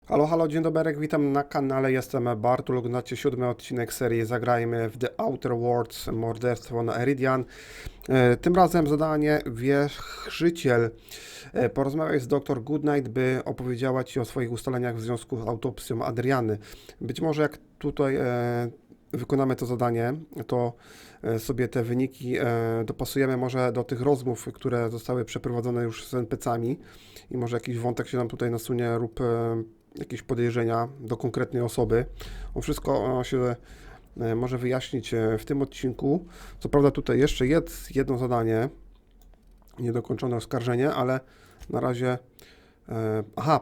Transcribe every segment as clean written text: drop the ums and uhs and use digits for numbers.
Halo, halo, dzień dobry, witam na kanale, jestem Bartul, oglądacie 7. odcinek serii Zagrajmy w The Outer Worlds, Morderstwo na Eridan. Tym razem zadanie Wichrzyciel. Porozmawiaj z dr Goodnight, by opowiedziała Ci o swoich ustaleniach w związku z autopsją Adriany. Być może jak tutaj wykonamy to zadanie, to sobie te wyniki dopasujemy może do tych rozmów, które zostały przeprowadzone już z NPC-ami i może jakiś wątek się nam tutaj nasunie lub jakieś podejrzenia do konkretnej osoby. On wszystko się może wyjaśnić w tym odcinku. Co prawda tutaj jeszcze jest jedno zadanie, niedokończone oskarżenie, ale na razie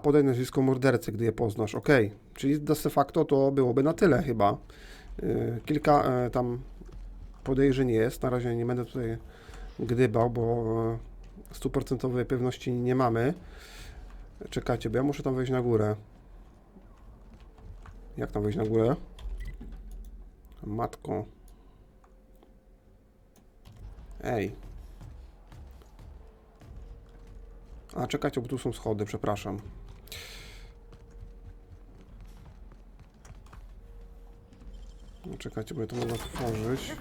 podaj nazwisko mordercy, gdy je poznasz. Ok, czyli de facto to byłoby na tyle chyba. Kilka tam podejrzeń jest, na razie nie będę tutaj gdybał, bo 100% pewności nie mamy. Czekajcie, bo ja muszę tam wejść na górę. Jak tam wejść na górę? Matko. Ej. A, czekajcie, bo tu są schody, przepraszam. No, czekajcie, bo ja to mogę otworzyć.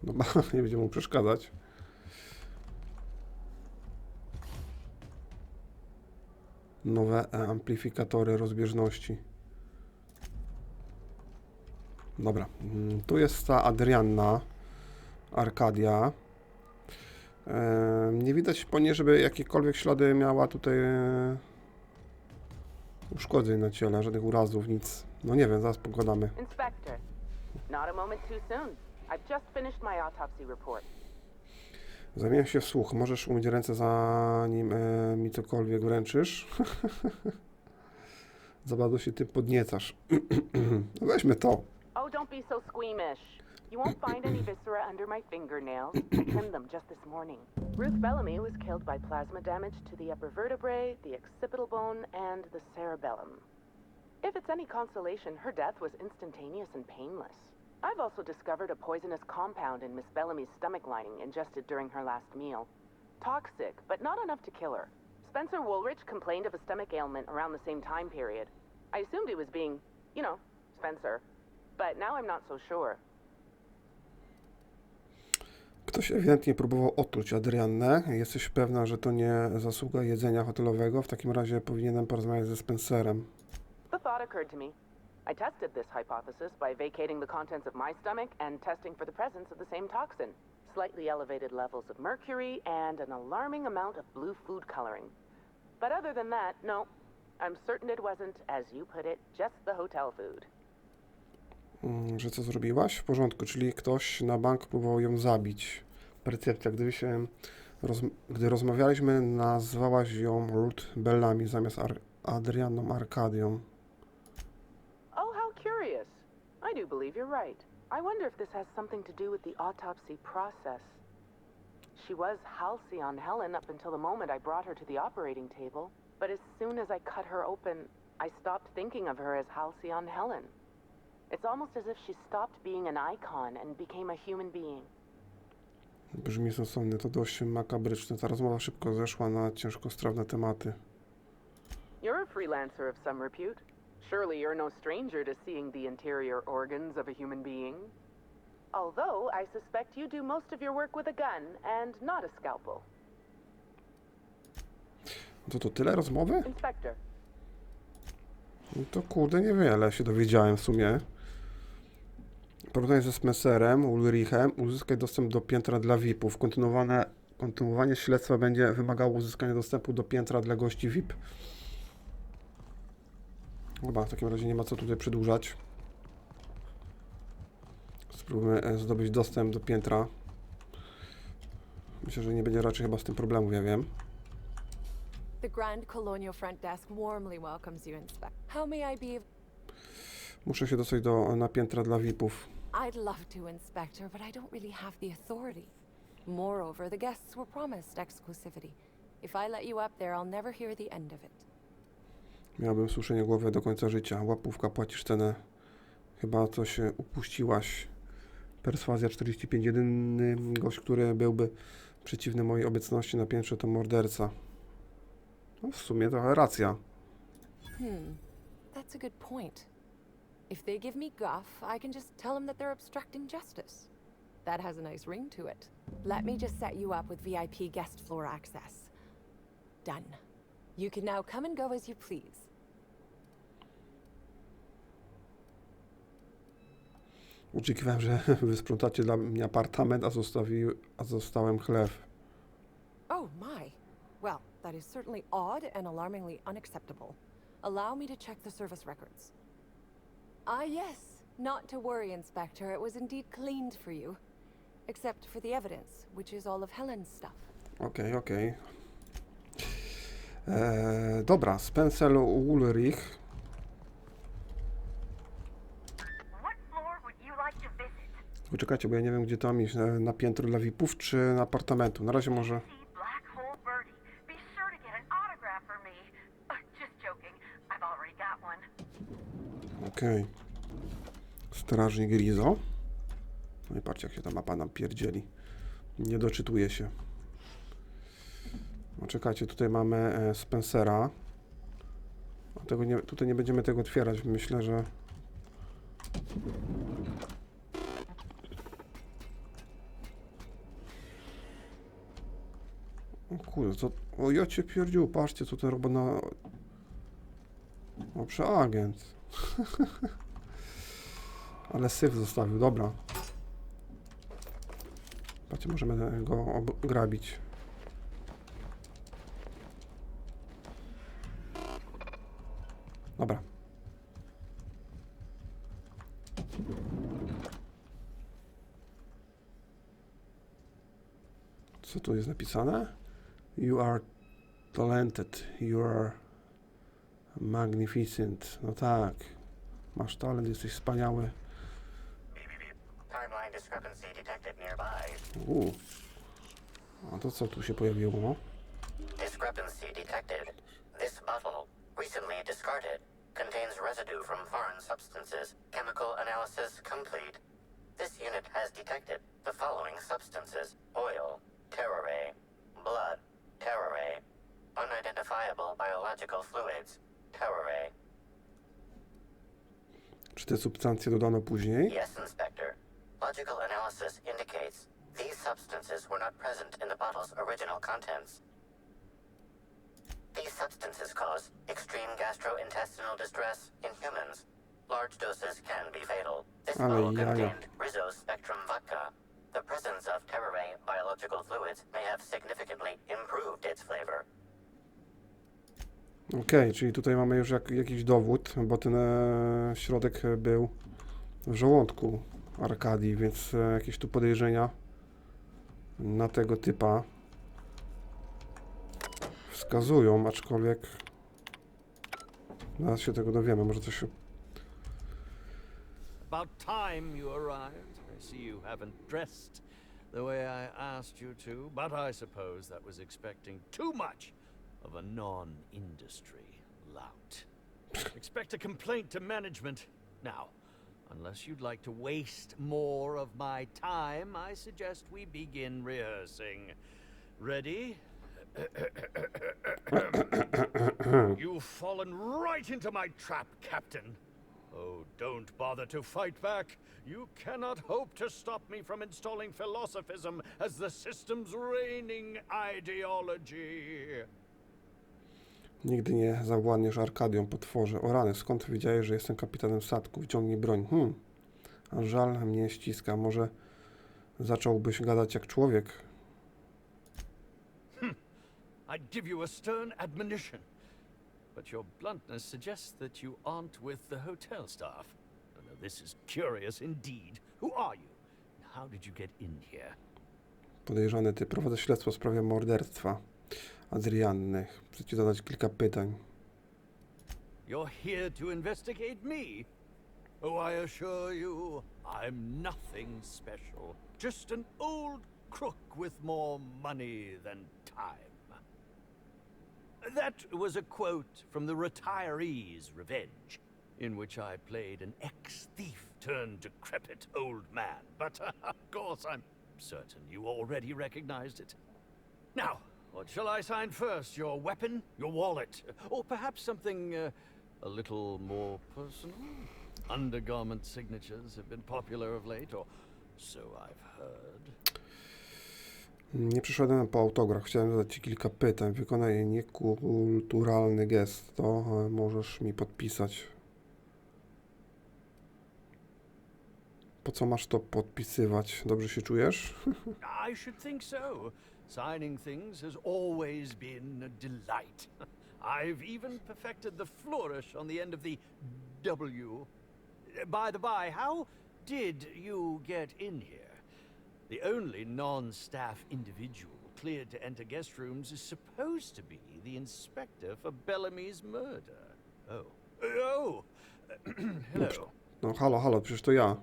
No, nie będzie mu przeszkadzać. Nowe amplifikatory rozbieżności. Dobra, tu jest ta Adrianna, Arkadia. Nie widać po niej, żeby jakiekolwiek ślady miała tutaj uszkodzeń na ciele, żadnych urazów, nic. No nie wiem, zaraz pogadamy. Inspector, not a moment too soon. I've just finished my autopsy report. Zamieniam się w słuch. Możesz umyć ręce, zanim mi cokolwiek wręczysz. Za bardzo się ty podniecasz. Weźmy to. Oh, don't be so squeamish. You won't find any viscera under my fingernails. I trimmed them just this morning. Ruth Bellamy was killed by plasma damage to the upper vertebrae, the occipital bone, and the cerebellum. If it's any consolation, her death was instantaneous and painless. I've also discovered a poisonous compound in Miss Bellamy's stomach lining ingested during her last meal. Toxic, but not enough to kill her. Spencer Woolrich complained of a stomach ailment around the same time period. I assumed he was being, Spencer. But now I'm not so sure. Ktoś ewidentnie próbował otruć Adriannę. Jesteś pewna, że to nie zasługa jedzenia hotelowego? W takim razie powinienem porozmawiać ze Spencerem. The thought occurred to me. I tested this hypothesis by vacating the contents of my stomach and testing for the presence of the same toxin. Slightly elevated levels of mercury and an alarming amount of blue food coloring. But other than that, no. I'm certain it wasn't, as you put it, just the hotel food. Że co zrobiłaś? W porządku, czyli ktoś na bank próbował ją zabić. Percepcja, gdy rozmawialiśmy, nazwałaś ją Ruth Bellamy zamiast Adrianną Arkadią. Oh, how curious. I do believe you're right. I wonder if this has something to do with the autopsy process. She was Halcyon Helen up until the moment I brought her to the operating table, but as soon as I cut her open, I stopped thinking of her as Halcyon Helen. It's almost as if she stopped being an icon and became a human being. Brzmi sensownie, to dość makabryczne. Ta rozmowa szybko zeszła na ciężkostrawne tematy. You're a freelancer of some repute. Surely you're no stranger to seeing the interior organs of a human being. Although I suspect you do most of your work with a gun and not a scalpel. To tyle rozmowy? Inspector. No to kurde, niewiele się dowiedziałem w sumie. Porównanie ze Spencerem, Ulrichem, uzyskaj dostęp do piętra dla VIP-ów. Kontynuowanie śledztwa będzie wymagało uzyskania dostępu do piętra dla gości VIP. Chyba w takim razie nie ma co tutaj przedłużać. Spróbujmy zdobyć dostęp do piętra. Myślę, że nie będzie raczej chyba z tym problemów, ja wiem. The Grand Colonial Front Desk warmly welcomes you, Inspector. How may I be? Muszę się dostać na piętra dla VIP-ów. I'd love to, Inspector, but I don't really have the authority. Moreover, the guests were promised exclusivity. If I let you up there, I'll never hear the end of it. Miałbym suszenie głowy do końca życia. Łapówka, płacisz cenę. Chyba coś upuściłaś. Perswazja 45. Jedyny gość, który byłby przeciwny mojej obecności na piętrze, to morderca. No, w sumie trochę racja. That's a good point. If they give me guff, I can just tell them that they're obstructing justice. That has a nice ring to it. Let me just set you up with VIP guest floor access. Done. You can now come and go as you please. Oczekiwałem, że wysprzątacie dla mnie apartament, a zostałem chlew. Oh my. Well, that is certainly odd and alarmingly unacceptable. Allow me to check the service records. Ah, yes. Not to worry, Inspector. It was indeed cleaned for you. Except for the evidence, which is all of Helen's stuff. Okej. Dobra, Spencer Ulrich. What floor would you like to visit? Poczekajcie, bo ja nie wiem, gdzie tam iść. Na piętro dla VIP-ów, czy na apartamentu. Na razie może... See Black Hole Birdie. Be sure to get an autograph for me. Just joking. I've already got one. Okej. Strażnik Rizzo. No i patrzcie, jak się ta mapa nam pierdzieli. Nie doczytuje się. No czekajcie, tutaj mamy Spencera. A tego nie, tutaj nie będziemy tego otwierać. Myślę, że... O kurde, co... O, ja cię pierdził, patrzcie, co ten robot na... O, przeagent. Ale syf zostawił, dobra. Patrzcie, możemy go ograbić. Dobra. Co tu jest napisane? You are talented. You are magnificent. No tak. Masz talent, jesteś wspaniały. Timeline discrepancy detected nearby. A to co tu się pojawiło? Discrepancy detected. This bottle, recently discarded, contains residue from foreign substances. Chemical analysis complete. This unit has detected the following substances: oil, terroray, blood, terroray, unidentifiable biological fluids, terroray. Czy te substancje dodano później? Yes, Inspector. Logical analysis indicates these substances were not present in the bottle's original contents. These substances cause extreme gastrointestinal distress in humans. Large doses can be fatal. This Ale bottle jaja. contained Rizzo's Spectrum vodka. The presence of terroray biological fluids may have significantly improved its flavor. Okej, czyli tutaj mamy już jakiś dowód, bo ten środek był w żołądku Arkadii, więc jakieś tu podejrzenia na tego typa wskazują, aczkolwiek zaraz się tego dowiemy, może coś... About time you arrived. I see you haven't dressed the way I asked you to, but I suppose that was expecting too much of a non-industry lout. Expect a complaint to management. Now, unless you'd like to waste more of my time, I suggest we begin rehearsing. Ready? You've fallen right into my trap, Captain. Oh, don't bother to fight back. You cannot hope to stop me from installing philosophism as the system's reigning ideology. Nigdy nie zawładniesz Arkadią, potworze. O rany, skąd wiedziałeś, że jestem kapitanem statku? Wyciągnij broń. A żal mnie ściska. Może zacząłbyś gadać jak człowiek? I'd give you a stern admonition, but your bluntness suggests that you aren't with the hotel staff. Now, this is curious indeed. Who are you? How did you get in here? Podejrzany ty. Prowadzę śledztwo w sprawie morderstwa Adrianny. Chcę ci zadać kilka pytań. You're here to investigate me? Oh, I assure you, I'm nothing special. Just an old crook with more money than time. That was a quote from The Retiree's Revenge, in which I played an ex-thief turned decrepit old man. But, of course, I'm certain you already recognized it. Now, What shall I sign first? Your weapon? Your wallet? Or perhaps something a little more personal? Undergarment signatures have been popular of late, or so I've heard. Nie przyszedłem po autograf. Chciałem zadać Ci kilka pytań. Wykonaj niekulturalny gest. To możesz mi podpisać. Po co masz to podpisywać? Dobrze się czujesz? I should think so. Signing things has always been a delight. I've even perfected the flourish on the end of the W. By the by, how did you get in here? The only non-staff individual cleared to enter guest rooms is supposed to be the inspector for Bellamy's murder. Hello. No halo, przecież to ja.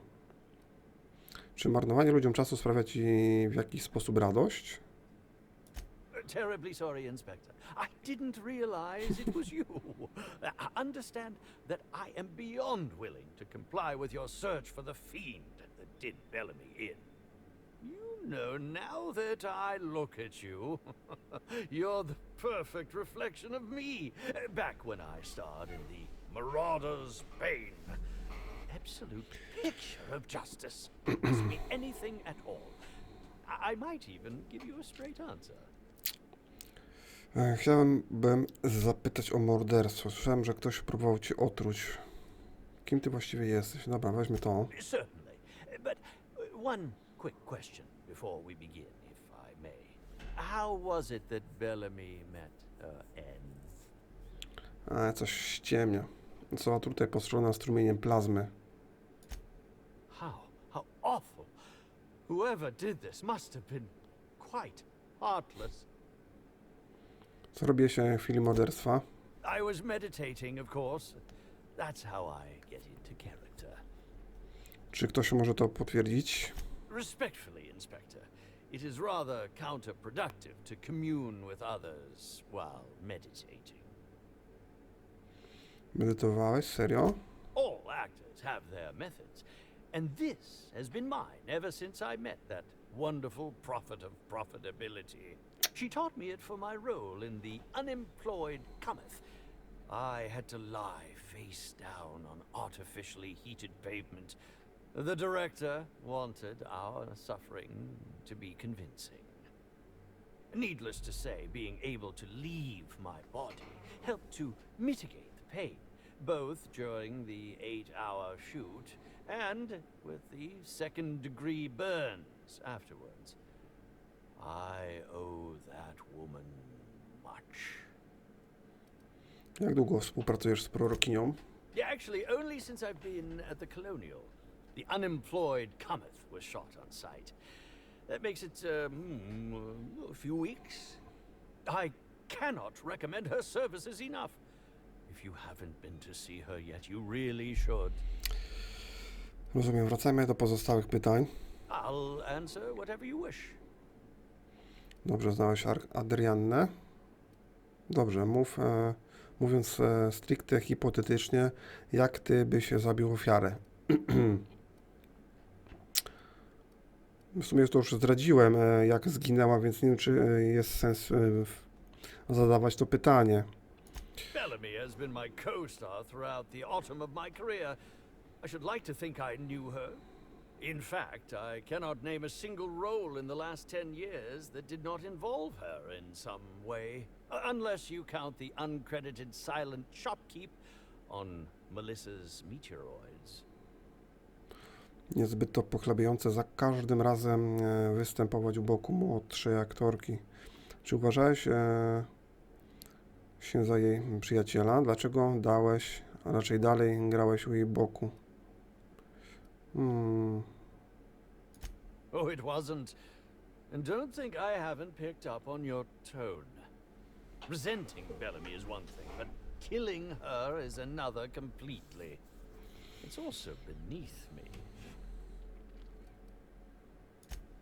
Czy marnowanie ludziom czasu sprawia Ci w jakiś sposób radość? Terribly sorry, Inspector. I didn't realize it was you. Understand that I am beyond willing to comply with your search for the fiend that did Bellamy in. You know, now that I look at you, you're the perfect reflection of me, back when I starred in the Marauder's Bane. Absolute picture of justice. Ask me anything at all. I might even give you a straight answer. Chciałbym zapytać o morderstwo. Słyszałem, że ktoś próbował Cię otruć. Kim Ty właściwie jesteś? Dobra, weźmy to. Certainly. But one quick question before we begin, if I may. How was it that Bellamy met her end? Coś ściemnia. Co tutaj postrzelona strumieniem plazmy. How awful. Whoever did this must have been quite heartless. Co robiłeś w chwili morderstwa? I was meditating, of course. That's how I get into character. Czy ktoś może to potwierdzić? Respectfully, Inspector, it is rather counterproductive to commune with others while meditating. Medytowałeś? Serio? All actors have their methods, and this has been mine ever since I met that wonderful prophet of profitability. She taught me it for my role in The Unemployed Cometh. I had to lie face down on artificially heated pavement. The director wanted our suffering to be convincing. Needless to say, being able to leave my body helped to mitigate the pain, both during the 8-hour shoot and with the second-degree burns afterwards. I owe that woman much. Jak długo współpracujesz z prorokinią? Yeah, actually, only since I've been at the Colonial. The Unemployed Cometh was shot on site. That makes it, a few weeks. I cannot recommend her services enough. If you haven't been to see her yet, you really should. Rozumiem, wracajmy do pozostałych pytań. I'll answer whatever you wish. Dobrze, znałeś Adriannę? Dobrze, mówiąc stricte hipotetycznie, jak Ty byś zabił ofiarę? W sumie to już zdradziłem, jak zginęła, więc nie wiem, czy jest sens zadawać to pytanie. Bellamy has been my co-star throughout the autumn of my career. I should like to think I knew her. In fact, I cannot name a single role in the last 10 years that did not involve her in some way. Unless you count the uncredited silent shopkeep on Melissa's Meteoroids. Niezbyt to pochlabiające za każdym razem występować u boku młodszej aktorki. Czy uważałeś się za jej przyjaciela? Dlaczego dałeś, a raczej dalej grałeś u jej boku? Oh, it wasn't. And don't think I haven't picked up on your tone. Resenting Bellamy is one thing, but killing her is another completely. It's also beneath me.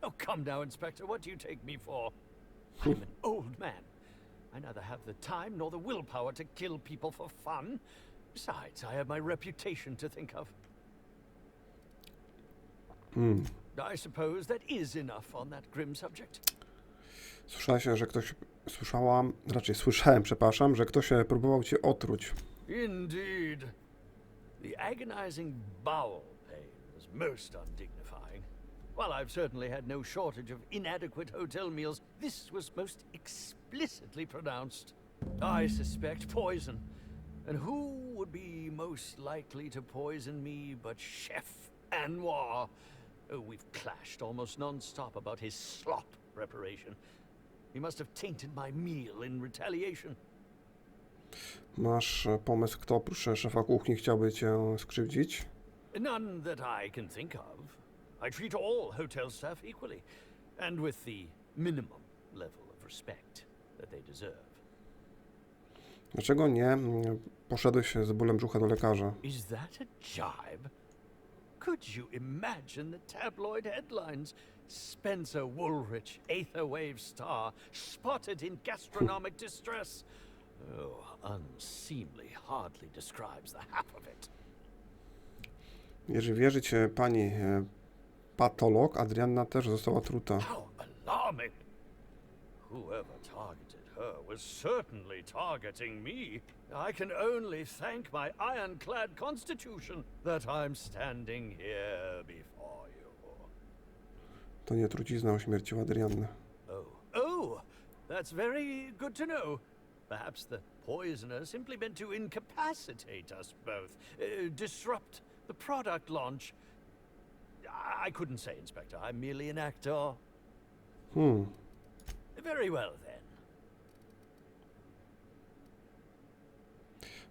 Oh, come now, Inspector. What do you take me for? I'm an old man. I neither have the time nor the willpower to kill people for fun. Besides, I have my reputation to think of. I suppose that is enough on that grim subject. Słyszałeś, że ktoś Słyszałem, przepraszam, że ktoś próbował cię otruć. Indeed. The agonizing bowel pain was most undignifying. While I've certainly had no shortage of inadequate hotel meals, this was most explicitly pronounced. I suspect poison. And who would be most likely to poison me but Chef Anwar? Oh, we've clashed almost non-stop about his slop preparation. He must have tainted my meal in retaliation. Masz pomysł, kto oprócz szefa kuchni chciałby cię skrzywdzić? None that I can think of. I treat all hotel staff equally, and with the minimum level of respect that they deserve. Dlaczego nie poszedłeś z bólem brzucha do lekarza? Is that a jibe? Could you imagine the tabloid headlines? Spencer Woolrich, Aether Wave star, spotted in gastronomic distress. Oh, unseemly hardly describes the half of it. Jeżeli wierzyć pani patolog, Adrianna też została otruta. How alarming! Whoever targeted her was certainly targeting me. I can only thank my ironclad constitution that I'm standing here before you. To nie trucizna ośmierciła Adriannę. Oh, that's very good to know. Perhaps the poisoner simply meant to incapacitate us both, disrupt the product launch. I couldn't say, Inspector. I'm merely an actor. Very well, then.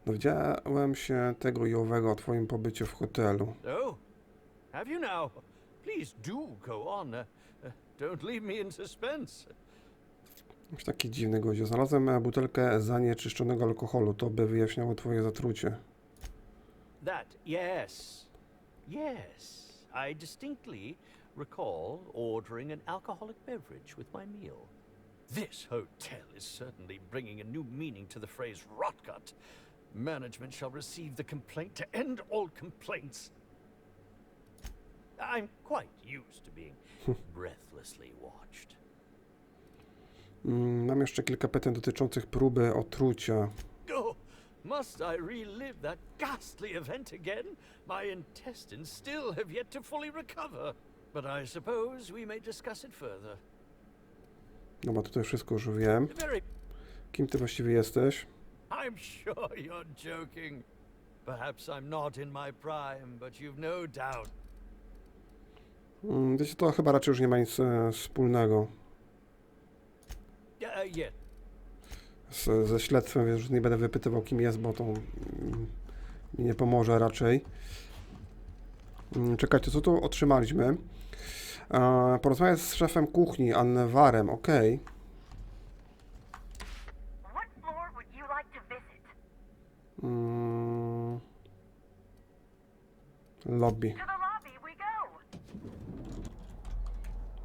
Dowiedziałem się tego i owego o twoim pobycie w hotelu. Oh, have you now? Please do go on. Don't leave me in suspense. Jakiś taki dziwny gość. Znalazłem butelkę zanieczyszczonego alkoholu. To by wyjaśniało twoje zatrucie. That, yes. Yes. I distinctly recall ordering an alcoholic beverage with my meal. This hotel is certainly bringing a new meaning to the phrase rotgut. Management shall receive the complaint to end all complaints. I'm quite used to being breathlessly watched. Mam jeszcze kilka pytań dotyczących próby otrucia. Oh, must I relive that ghastly event again? My intestines still have yet to fully recover. But I suppose we may discuss it further. No bo tutaj wszystko już wiem. Very... Kim ty właściwie jesteś? I'm sure you're joking. Perhaps I'm not in my prime, but you've no doubt. Wiecie, to chyba raczej już nie ma nic wspólnego Yeah. ze śledztwem, więc już nie będę wypytywał, kim jest, bo to mi nie pomoże raczej. Czekajcie, co tu otrzymaliśmy? Porozmawiać z szefem kuchni, Anwarem, okej. What floor would you like to visit? Lobby. To the lobby we go.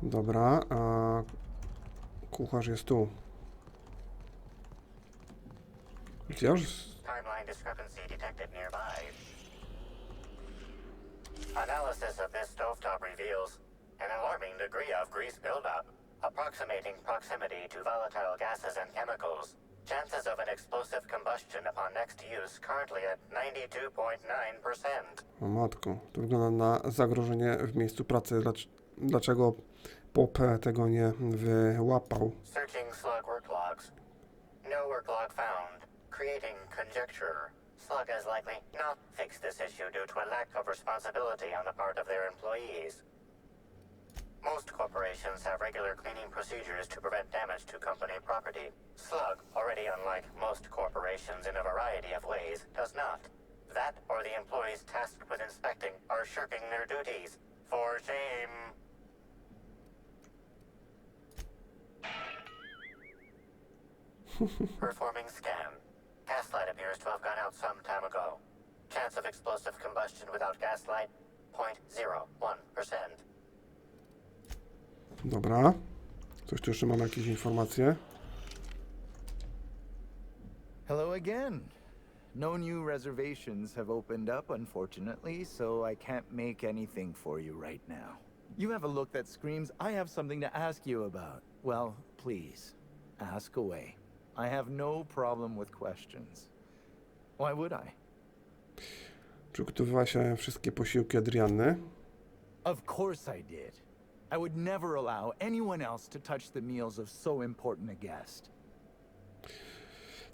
Dobra, kucharz jest tu. Gdzie już? Timeline discrepancy detected nearby. Analysis of this stovetop reveals an alarming degree of grease buildup, approximating proximity to volatile gases and chemicals. Chances of an explosive combustion upon next use currently at 92.9%. O matko, to wygląda na zagrożenie w miejscu pracy. Dlaczego Pop tego nie wyłapał? Searching slug work logs. No work log found. Creating conjecture. Slug has likely not fixed this issue due to a lack of responsibility on the part of their employees. Most corporations have regular cleaning procedures to prevent damage to company property. Slug, already unlike most corporations in a variety of ways, does not. That or the employees tasked with inspecting are shirking their duties. For shame. Performing scan. Gaslight appears to have gone out some time ago. Chance of explosive combustion without gaslight, 0.01%. Dobra. Coś tu jeszcze mamy, jakieś informacje? Hello again. No new reservations have opened up, unfortunately, so I can't make anything for you right now. You have a look that screams, I have something to ask you about. Well, please, ask away. I have no problem with questions. Why would I? Przygotowywała się wszystkie posiłki Adrianny. Of course I did. I would never allow anyone else to touch the meals of so important a guest.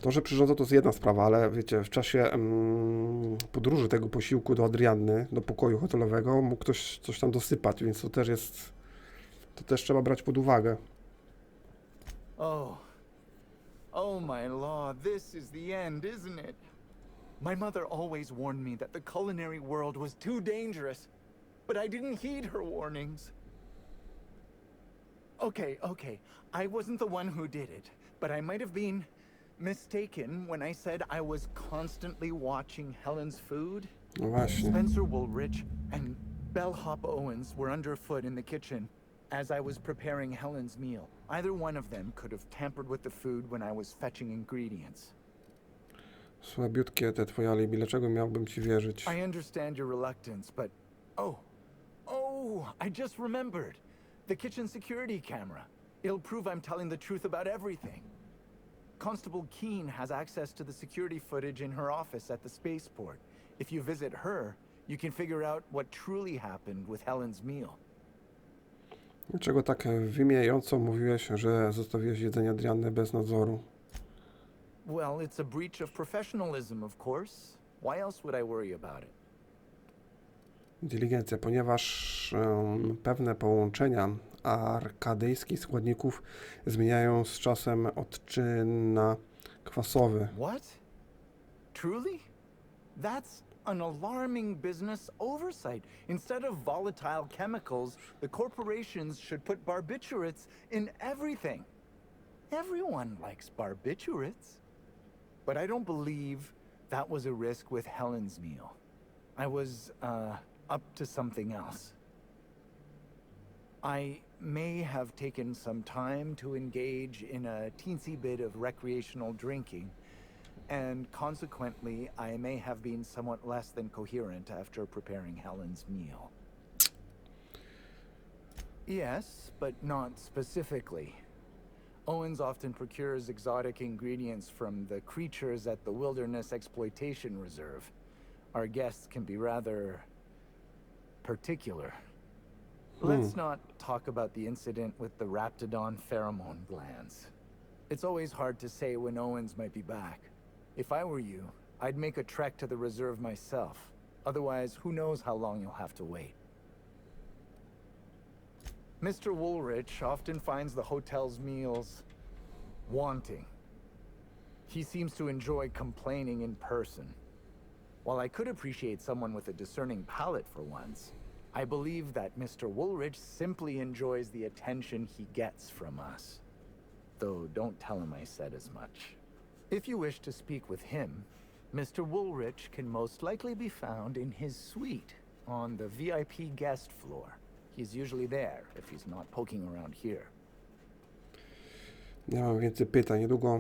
To, że przyrządza, to jest jedna sprawa, ale wiecie, w czasie podróży tego posiłku do Adrianny, do pokoju hotelowego, mógł ktoś coś tam dosypać, więc to też trzeba brać pod uwagę. Oh my lord, this is the end, isn't it? My mother always warned me that the culinary world was too dangerous, but I didn't heed her warnings. Okay, I wasn't the one who did it, but I might have been mistaken when I said I was constantly watching Helen's food. No właśnie. Spencer Woolrich and Bellhop Owens were underfoot in the kitchen as I was preparing Helen's meal. Either one of them could have tampered with the food when I was fetching ingredients. Słabiutkie te twoje alibi, dlaczego miałbym ci wierzyć? I understand your reluctance, but I just remembered. The kitchen security camera. It'll prove I'm telling the truth about everything. Constable Keene has access to the security footage in her office at the spaceport. If you visit her, you can figure out what truly happened with Helen's meal. Dlaczego tak wymijająco mówiłeś, że zostawiłeś jedzenie Adrianny bez nadzoru? Well, it's a breach of professionalism, of course. Why else would I worry about it? Inteligencja, ponieważ pewne połączenia arkadyjskich składników zmieniają z czasem odczyn na kwasowy. What? Truly? That's an alarming business oversight. Instead of volatile chemicals, the corporations should put barbiturates in everything. Everyone likes barbiturates. But I don't believe that was a risk with Helen's meal. I was, up to something else. I may have taken some time to engage in a teensy bit of recreational drinking, and consequently, I may have been somewhat less than coherent after preparing Helen's meal. Yes, but not specifically. Owens often procures exotic ingredients from the creatures at the Wilderness Exploitation Reserve. Our guests can be rather particular. Let's not talk about the incident with the Raptidon pheromone glands. It's always hard to say when Owens might be back. If I were you, I'd make a trek to the reserve myself. Otherwise, who knows how long you'll have to wait. Mr. Woolrich often finds the hotel's meals wanting. He seems to enjoy complaining in person. While I could appreciate someone with a discerning palate for once, I believe that Mr. Woolrich simply enjoys the attention he gets from us. Though don't tell him I said as much. If you wish to speak with him, Mr. Woolrich can most likely be found in his suite on the VIP guest floor. He's usually there if he's not poking around here. Nie mam więcej pytań. Niedługo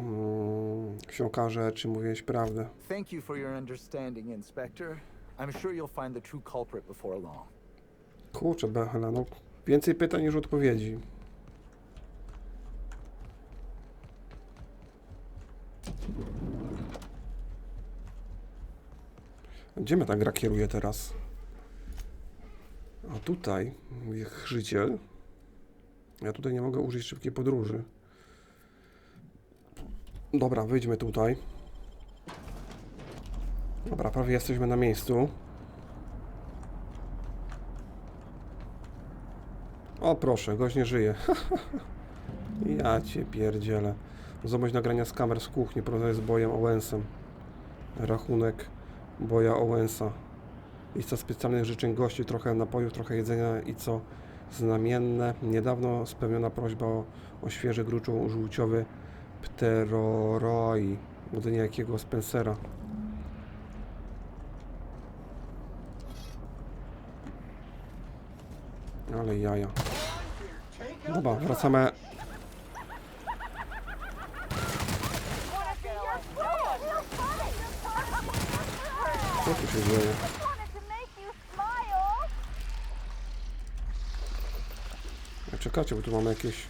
się okaże, czy mówiłeś prawdę. Thank you for your understanding, Inspector. I'm sure you'll find the true culprit before long. Kurczę, Bechela, no więcej pytań niż odpowiedzi. Gdzie mnie ta gra kieruje teraz? A tutaj, Wichrzyciel. Ja tutaj nie mogę użyć szybkiej podróży. Dobra, wyjdźmy tutaj. Dobra, prawie jesteśmy na miejscu. O proszę, gość nie żyje. Ja cię pierdzielę. Zdobądź nagrania z kamer z kuchni, porozmawiaj z Bojem Owensem. Rachunek Boja Owensa. Lista specjalnych życzeń gości, trochę napojów, trochę jedzenia i co znamienne. Niedawno spełniona prośba o świeży gruczoł żółciowy pteroroi. Od niejakiego Spencera. Ale jaja. Dobra, wracamy. Co tu się dzieje? Czekajcie, bo tu mamy jakieś...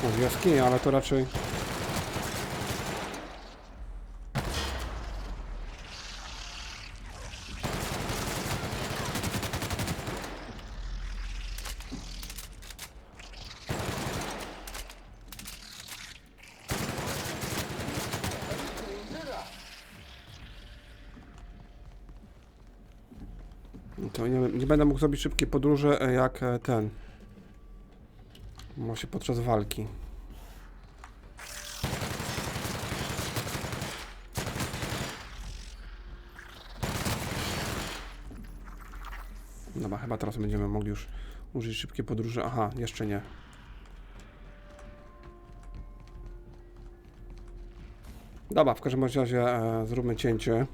Może jaskinia, ale to raczej... To nie będę mógł zrobić szybkiej podróży jak ten. Może podczas walki. Dobra, chyba teraz będziemy mogli już użyć szybkiej podróży. Aha, jeszcze nie. Dobra, w każdym razie zróbmy cięcie.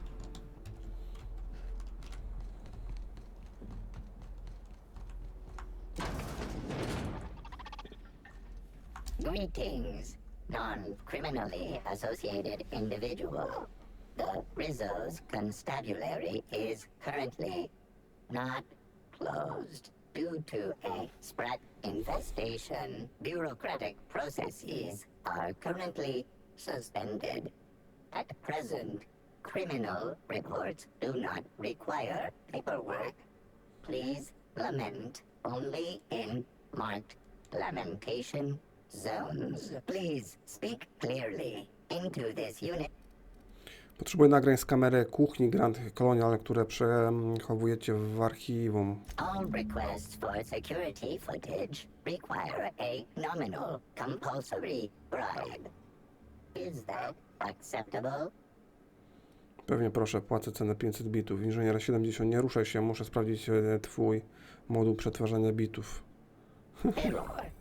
Greetings, non-criminally associated individual. The Rizzo's constabulary is currently not closed due to a sprat infestation. Bureaucratic processes are currently suspended. At present, criminal reports do not require paperwork. Please lament only in marked lamentation zones. Please speak clearly into this unit. Potrzebuję nagrań z kamery kuchni Grand Colonial, które przechowujecie w archiwum. All requests for security footage require a nominal compulsory bribe. Is that acceptable? Pewnie proszę, płacę cenę 500 bitów. Inżynier 70, nie ruszaj się, muszę sprawdzić twój moduł przetwarzania bitów. Error.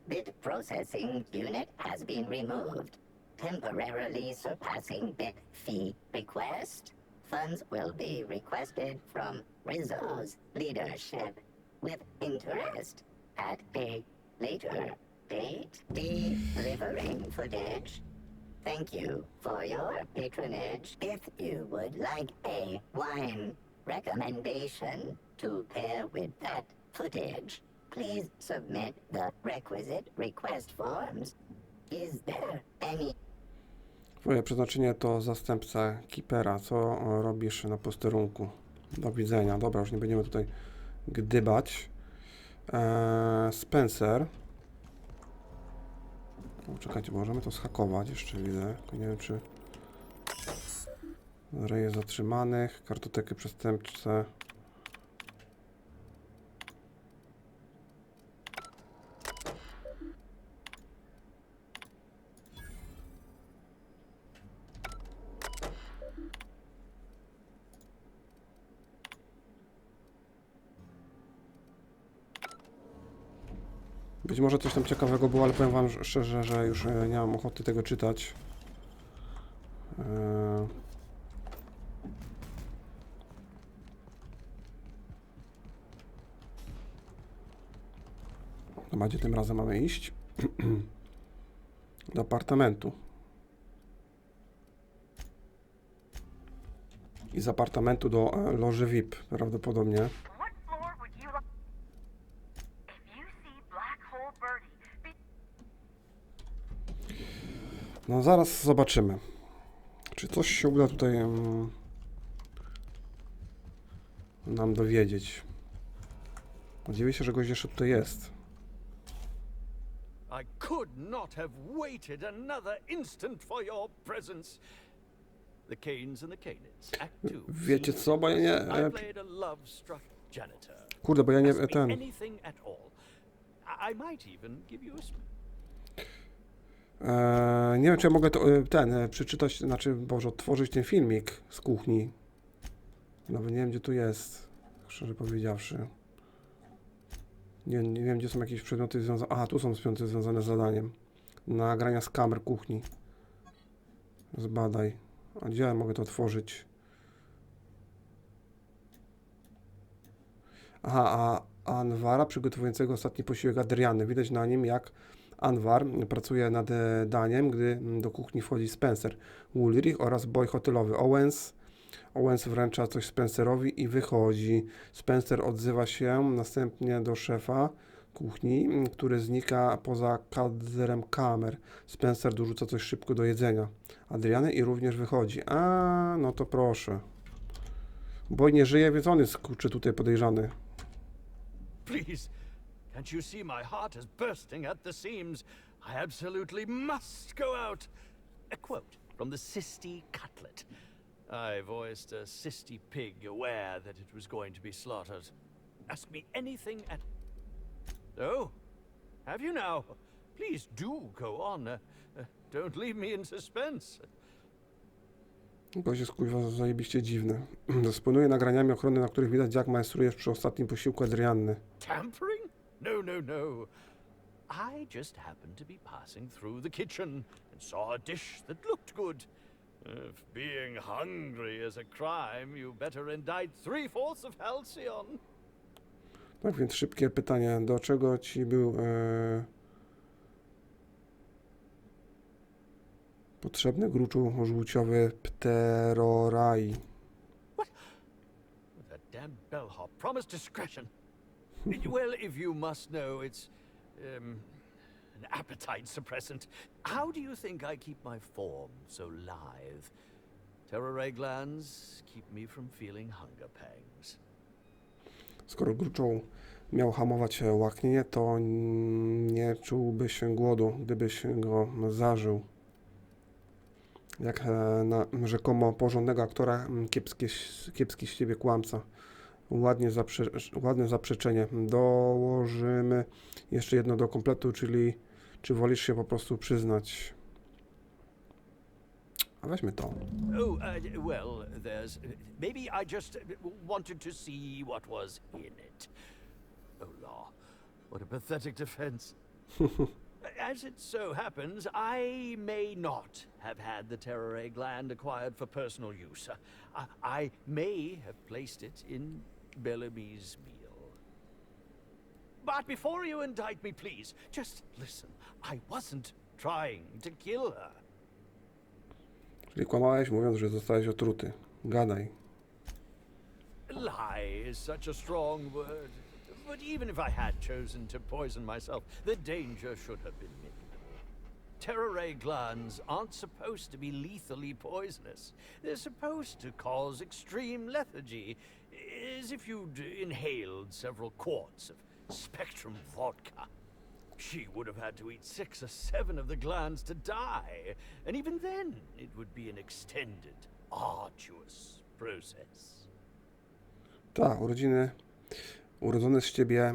Bit processing unit has been removed, temporarily surpassing bit fee request. Funds will be requested from Rizzo's leadership with interest at a later date. Delivering footage. Thank you for your patronage. If you would like a wine recommendation to pair with that footage, please submit the requisite request forms. Is there any... Twoje przeznaczenie to zastępca Keepera. Co robisz na posterunku? Do widzenia. Dobra, już nie będziemy tutaj gdybać. Spencer. O, czekajcie, możemy to zhakować. Jeszcze widzę. Tylko nie wiem, czy... Rejestr zatrzymanych, kartoteki przestępcze. Być może coś tam ciekawego było, ale powiem wam szczerze, że już nie mam ochoty tego czytać. Chyba gdzie tym razem mamy iść? Do apartamentu. I z apartamentu do loży VIP prawdopodobnie. What floor would you like? If you see Black Hole Birdie, No zaraz zobaczymy. Czy coś się uda tutaj nam dowiedzieć. Dziwię się, że gość jeszcze tutaj jest. I could not have waited another instant for your presence. The Canes and the Canids, Act 2. Wiecie co, bo ja nie... I played a love-struck janitor. Kurde, bo ja nie... Ask me ten... anything at all. I might even give you a nie wiem, czy ja mogę to, przeczytać, znaczy, Boże, odtworzyć ten filmik z kuchni. Nawet nie wiem, gdzie tu jest, szczerze powiedziawszy. Nie wiem, gdzie są jakieś przedmioty związane... Aha, tu są przedmioty związane z zadaniem. Nagrania z kamer kuchni. Zbadaj. A gdzie ja mogę to otworzyć? Aha, a Anwara przygotowującego ostatni posiłek Adriany. Widać na nim, jak Anwar pracuje nad daniem, gdy do kuchni wchodzi Spencer, Woolrich oraz boy hotelowy Owens. Owens wręcza coś Spencerowi i wychodzi. Spencer odzywa się następnie do szefa. kuchni, który znika poza kadrem kamer. Spencer dorzuca coś szybko do jedzenia. Adriany i również wychodzi. A, no to proszę. Bo nie żyje, więc on jest, kurczę, tutaj podejrzany. Please, can't you see my heart is bursting at the seams? I absolutely must go out. A quote from the Sisty Cutlet. I voiced a Sisty pig aware that it was going to be slaughtered. Ask me anything at... Oh, have you now? Please do go on. Don't leave me in suspense. Gość jest, kurwa, zajebiście dziwny. Dysponuje nagraniami ochrony, na których widać, jak maestruje przy ostatnim posiłku Adrianny. Tampering? No, no, no. I just happened to be passing through the kitchen and saw a dish that looked good. If being hungry is a crime, you better indict 3/4 of Halcyon. Tak więc szybkie pytanie. Do czego ci był potrzebny gruczoł żółciowy pteroraj? What? That damn bellhop promised discretion. Well, if you must know, it's an appetite suppressant. How do you think I keep my form so lithe? Terror glands keep me from feeling hunger pangs. Skoro gruczoł miał hamować łaknienie, to nie czułby się głodu, gdybyś go zażył. Jak na rzekomo porządnego aktora, kiepski z ciebie kłamca. Ładne zaprzeczenie. Dołożymy jeszcze jedno do kompletu, czyli czy wolisz się po prostu przyznać? A weźmy to. Oh, well, there's... maybe I just wanted to see what was in it. Oh, law. What a pathetic defense. As it so happens, I may not have had the terror gland acquired for personal use. I may have placed it in Bellamy's meal. But before you indict me, please, just listen. I wasn't trying to kill her. Czyli kłamałeś, mówiąc, że zostałeś otruty. Gadaj. Lie is such a strong word. But even if I had chosen to poison myself, the danger should have been minimal. Terror glands aren't supposed to be lethally poisonous. They're supposed to cause extreme lethargy, as if you'd inhaled several quarts of Spectrum vodka. She would have had to eat 6 or 7 of the glands to die, and even then it would be an extended, arduous process. Tak, urodzony z ciebie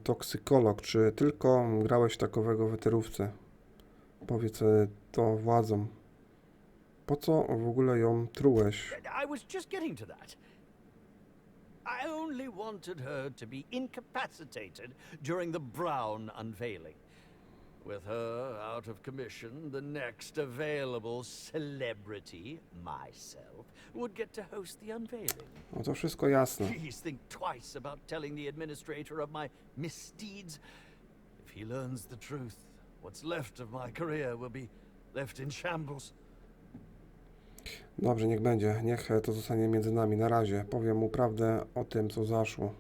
toksykolog. Czy tylko grałeś takowego w eterówce? Powiedz to władzom. Po co w ogóle ją trułeś? I was just getting to that. I only wanted her to be incapacitated during the Brown unveiling. With her out of commission, the next available celebrity, myself, would get to host the unveiling. No to wszystko jasne. Please think twice about telling the administrator of my misdeeds. If he learns the truth, what's left of my career will be left in shambles. Dobrze, niech będzie. Niech to zostanie między nami. Na razie powiem mu prawdę o tym, co zaszło.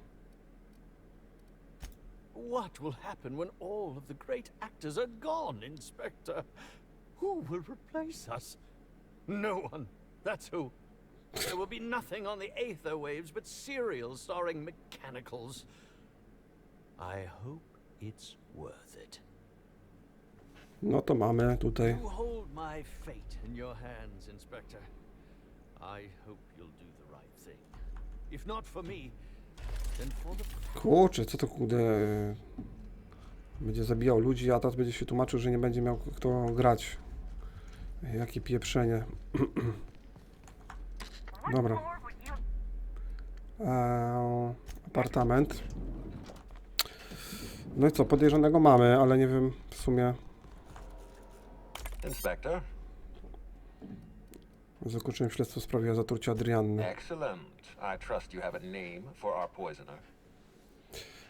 What will happen when all of the great actors are gone, Inspector? Who will replace us? No one. That's who. There will be nothing on the aether waves but serials starring mechanicals. I hope it's worth it. No to mamy tutaj. You hold my fate in your hands, Inspector. I hope you'll do the right thing. If not for me, then for the... Kurczę, co to kurde... Będzie zabijał ludzi, a teraz będzie się tłumaczył, że nie będzie miał kto grać. Jakie pieprzenie. Dobra. Apartament. No i co, podejrzanego mamy, ale nie wiem w sumie... Inspector. Zakończyłem śledztwo w sprawie zatrucia Adrianny. Excellent. I trust you have a name for our poisoner.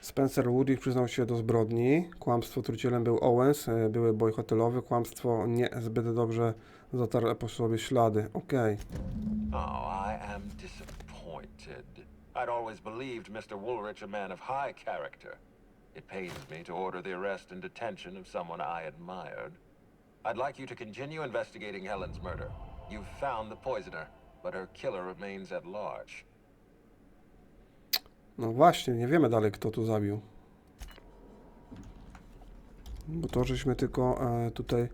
Spencer Woodruff przyznał się do zbrodni. Kłamstwo trucielem był Owens, były boj hotelowy. Kłamstwo nie zbyt dobrze zatarł po sobie ślady. Okej. Oh, I am disappointed. I'd always believed Mr. Woolrich a man of high character. It pains me to order the arrest and detention of someone I admired. I'd like you to continue investigating Helen's murder. You've found the poisoner, but her killer remains at large. No właśnie, nie wiemy dalej, kto tu zabił. Bo to żeśmy tylko tutaj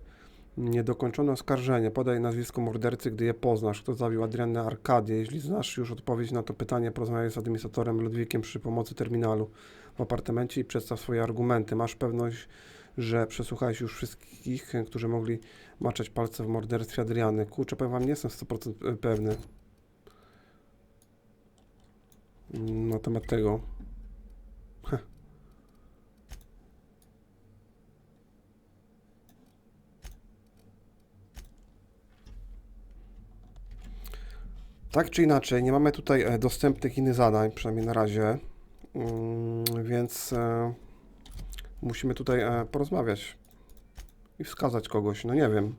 niedokończone oskarżenie. Podaj nazwisko mordercy, gdy je poznasz. Kto zabił Adriannę Arkadię? Jeśli znasz już odpowiedź na to pytanie, porozmawiaj z administratorem Ludwikiem przy pomocy terminalu w apartamencie i przedstaw swoje argumenty. Masz pewność, że przesłuchałeś już wszystkich, którzy mogli maczać palce w morderstwie Adriany. Kurczę, powiem wam, nie jestem 100% pewny na temat tego. Tak czy inaczej, nie mamy tutaj dostępnych innych zadań, przynajmniej na razie, więc musimy tutaj porozmawiać i wskazać kogoś. No nie wiem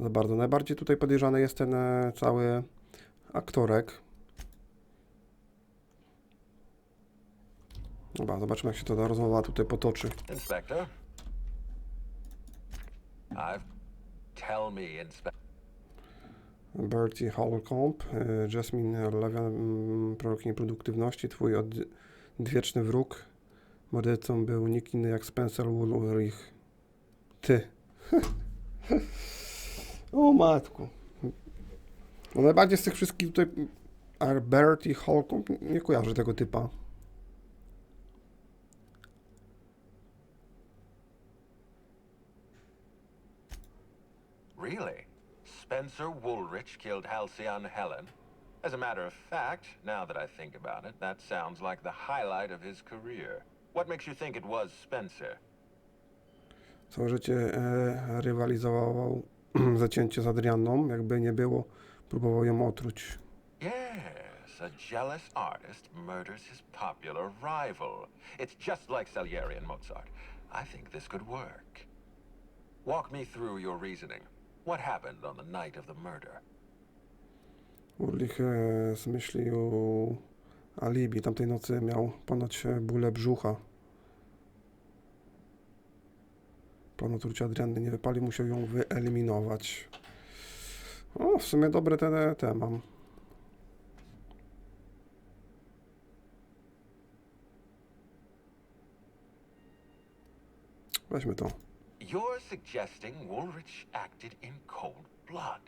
za bardzo. Najbardziej tutaj podejrzany jest ten cały aktorek. Dobra, zobaczymy, jak się ta rozmowa tutaj potoczy. Inspector? Tell me, Inspector. Bertie Holcomb, Jasmine Lewian, prorokini produktywności, twój odwieczny wróg. Mordercą był nikt inny jak Spencer Woolrich. Ty. O matku. No najbardziej z tych wszystkich tutaj Bertie Holcomb, nie kojarzę tego typa. Really? Spencer Woolrich killed Halcyon Helen? As a matter of fact, now that I think about it, that sounds like the highlight of his career. What makes you think it was Spencer? Całe życie rywalizował zacięcie z Adrianną, jakby nie było, próbował ją otruć. Yes, a jealous artist murders his popular rival. It's just like Salieri and Mozart. I think this could work. Walk me through your reasoning. What happened on the night of the murder? Woolrich zmyślił alibi. Tamtej nocy miał ponoć bóle brzucha. Plan otrucia Adrianny nie wypalił, musiał ją wyeliminować. O, w sumie dobre te mam. Weźmy to. You're suggesting Woolrich acted in cold blood.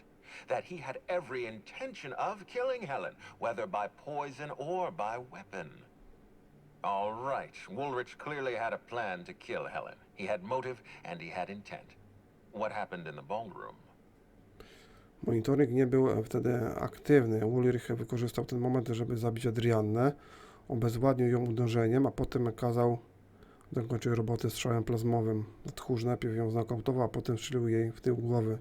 That he had every intention of killing Helen, whether by poison or by weapon. All right, Woolrich clearly had a plan to kill Helen. He had motive and he had intent. What happened in the ballroom? Monitoring nie był wtedy aktywny. Woolrich wykorzystał ten moment, żeby zabić Adriannę. Obezwładnił ją uderzeniem, a potem kazał dokończyć robotę strzałem plazmowym. Tchórz najpierw ją znokautował, a potem strzelił jej w tył głowy.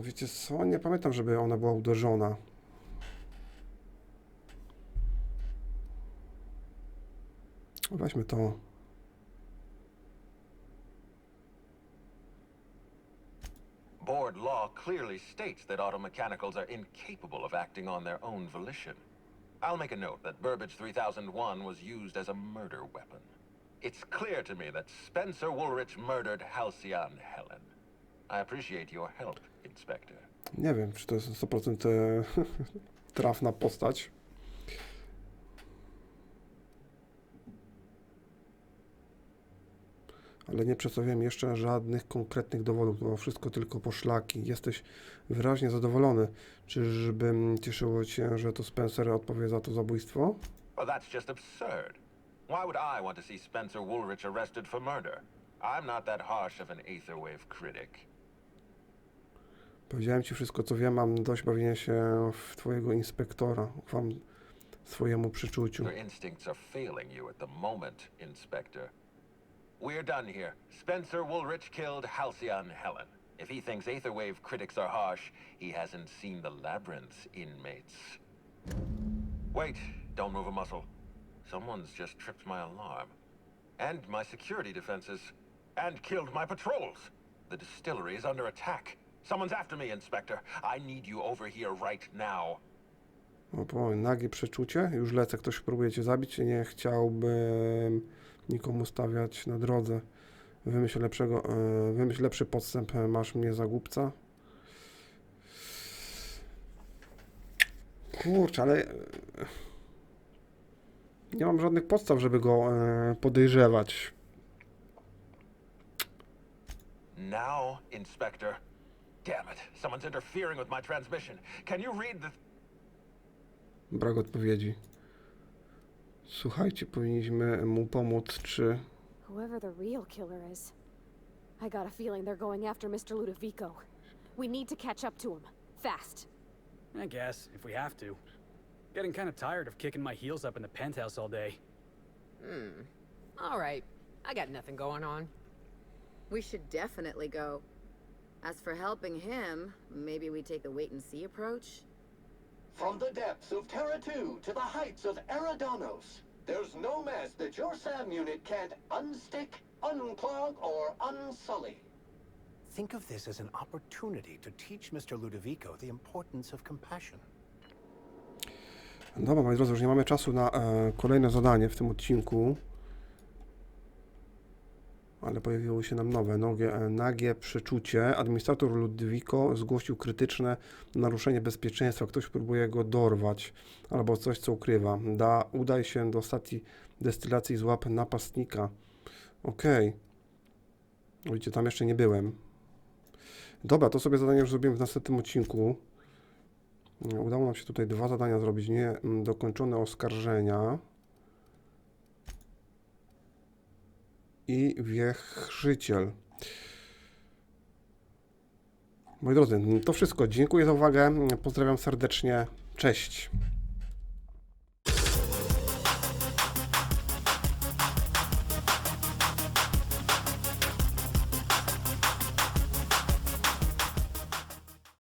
Wiecie co? Nie pamiętam, żeby ona była uderzona. Weźmy to. Board law clearly states that automechanicals are incapable of acting on their own volition. I'll make a note that Burbage 3001 was used as a murder weapon. It's clear to me that Spencer Woolrich murdered Halcyon Helen. I appreciate your help, Inspector. Nie wiem, czy to jest 100% trafna postać. Ale nie przedstawiłem jeszcze żadnych konkretnych dowodów. To było wszystko tylko poszlaki. Jesteś wyraźnie zadowolony. Czyżby cieszyło cię, że to Spencer odpowie za to zabójstwo? Well, that's just absurd. Why would I want to see Spencer Woolrich arrested for murder? I'm not that harsh of an Aetherwave critic. Powiedziałem ci wszystko, co wiem. Mam dość bawienia się w twojego inspektora. Ufam swojemu przeczuciu. Your instincts are failing you at the moment, Inspector. We're done here. Spencer Woolrich killed Halcyon Helen. If he thinks Aetherwave critics are harsh, he hasn't seen the Labyrinth's inmates. Wait, don't move a muscle. Someone's just tripped my alarm. And my security defenses. And killed my patrols. The distillery is under attack. Someone's after me, Inspector. I need you over here right now. O, nagie przeczucie. Już lecę. Ktoś próbuje cię zabić. Nie chciałbym nikomu stawiać na drodze. Wymyśl lepszy podstęp. Masz mnie za głupca. Kurczę, ale nie mam żadnych podstaw, żeby go podejrzewać. Now, Inspector. Damn it. Someone's interfering with my transmission. Can you read the... Brak odpowiedzi. Słuchajcie, powinniśmy mu pomóc, czy... Whoever the real killer is, I got a feeling they're going after Mr. Ludovico. We need to catch up to him. Fast. I guess, if we have to. Getting kind of tired of kicking my heels up in the penthouse all day. All right. I got nothing going on. We should definitely go. As for helping him, maybe we take the wait-and-see approach? From the depths of Terra 2 to the heights of Eridanos, there's no mess that your SAM unit can't unstick, unclog, or unsully. Think of this as an opportunity to teach Mr. Ludovico the importance of compassion. Dobra, moi drodzy, już nie mamy czasu na kolejne zadanie w tym odcinku. Ale pojawiło się nam nowe, nagie przeczucie. Administrator Ludovico zgłosił krytyczne naruszenie bezpieczeństwa. Ktoś próbuje go dorwać, albo coś, co ukrywa. Udaj się do stacji destylacji i złap napastnika. Okej. Widzicie, tam jeszcze nie byłem. Dobra, to sobie zadanie już zrobiłem w następnym odcinku. Udało nam się tutaj 2 zadania zrobić. Niedokończone oskarżenia. I Wichrzyciel. Moi drodzy, to wszystko. Dziękuję za uwagę. Pozdrawiam serdecznie. Cześć.